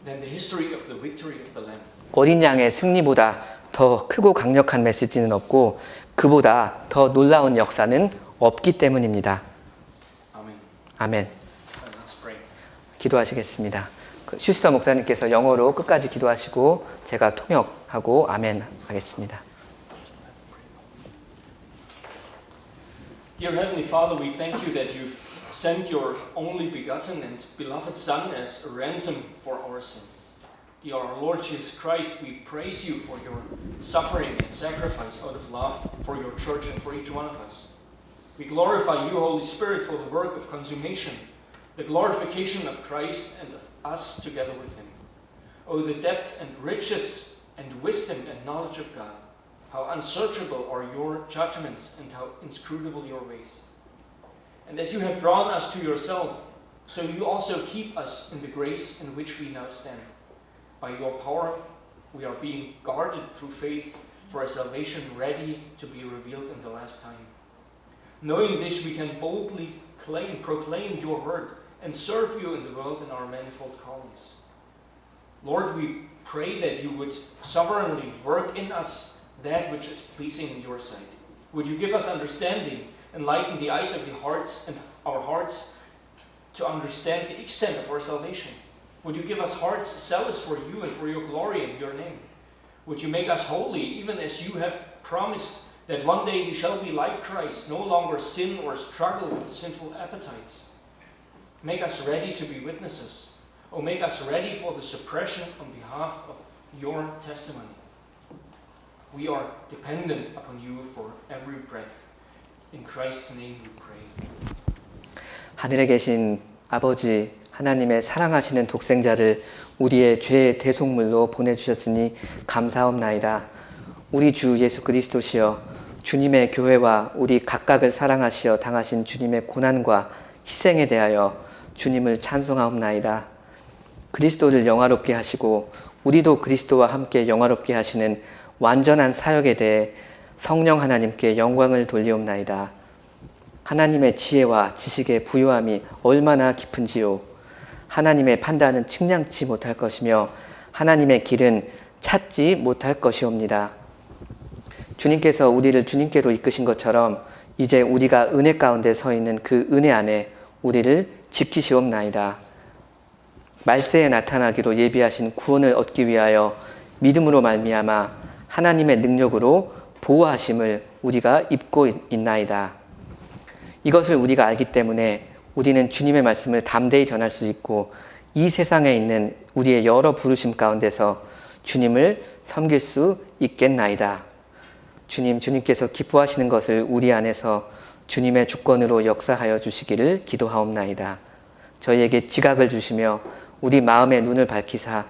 than the history of the victory of the Lamb. 어린 양의 승리보다 더 크고 강력한 메시지는 없고 그보다 더 놀라운 역사는 없기 때문입니다. 아멘. 아멘. Let's pray. 기도하시겠습니다. 슈스터 목사님께서 영어로 끝까지 기도하시고 제가 통역하고 아멘 하겠습니다. Dear Heavenly Father, we thank you that you've sent your only begotten and beloved Son as a ransom for our sin. Dear our Lord Jesus Christ, we praise you for your suffering and sacrifice out of love for your church and for each one of us. We glorify you, Holy Spirit, for the work of consummation, the glorification of Christ and of us together with him. Oh, the depth and riches and wisdom and knowledge of God. How unsearchable are your judgments and how inscrutable your ways. And as you have drawn us to yourself, so you also keep us in the grace in which we now stand. By your power, we are being guarded through faith for a salvation ready to be revealed in the last time. Knowing this, we can boldly proclaim your word and serve you in the world in our manifold callings. Lord, we pray that you would sovereignly work in us that which is pleasing in your sight. Would you give us understanding, enlighten the eyes of the hearts and our hearts to understand the extent of our salvation? Would you give us hearts zealous for you and for your glory and your name? Would you make us holy, even as you have promised that one day we shall be like Christ, no longer sin or struggle with sinful appetites? Make us ready to be witnesses. Oh, make us ready for the suppression on behalf of your testimony. We are dependent upon you for every breath. In Christ's name we pray. 하늘에 계신 아버지 하나님의 사랑하시는 독생자를 우리의 죄의 대속물로 보내주셨으니 감사옵나이다. 우리 주 예수 그리스도시여 주님의 교회와 우리 각각을 사랑하시어 당하신 주님의 고난과 희생에 대하여 주님을 찬송하옵나이다. 그리스도를 영화롭게 하시고 우리도 그리스도와 함께 영화롭게 하시는 완전한 사역에 대해 성령 하나님께 영광을 돌리옵나이다. 하나님의 지혜와 지식의 부요함이 얼마나 깊은지요. 하나님의 판단은 측량치 못할 것이며 하나님의 길은 찾지 못할 것이옵니다. 주님께서 우리를 주님께로 이끄신 것처럼 이제 우리가 은혜 가운데 서 있는 그 은혜 안에 우리를 지키시옵나이다. 말세에 나타나기로 예비하신 구원을 얻기 위하여 믿음으로 말미암아 하나님의 능력으로 보호하심을 우리가 입고 있나이다. 이것을 우리가 알기 때문에 우리는 주님의 말씀을 담대히 전할 수 있고 이 세상에 있는 우리의 여러 부르심 가운데서 주님을 섬길 수 있겠나이다. 주님께서 기뻐하시는 것을 우리 안에서 주님의 주권으로 역사하여 주시기를 기도하옵나이다. 저희에게 지각을 주시며 우리 마음의 눈을 밝히사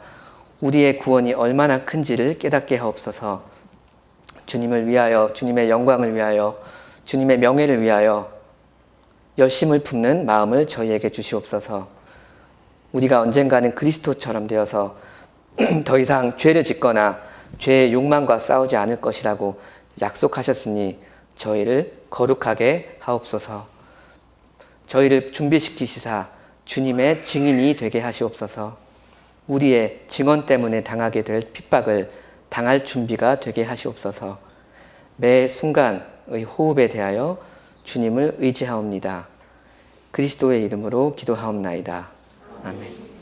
우리의 구원이 얼마나 큰지를 깨닫게 하옵소서. 주님을 위하여, 주님의 영광을 위하여, 주님의 명예를 위하여 열심을 품는 마음을 저희에게 주시옵소서. 우리가 언젠가는 그리스도처럼 되어서 더 이상 죄를 짓거나 죄의 욕망과 싸우지 않을 것이라고 약속하셨으니 저희를 거룩하게 하옵소서. 저희를 준비시키시사 주님의 증인이 되게 하시옵소서. 우리의 증언 때문에 당하게 될 핍박을 당할 준비가 되게 하시옵소서. 매 순간의 호흡에 대하여 주님을 의지하옵니다. 그리스도의 이름으로 기도하옵나이다. 아멘.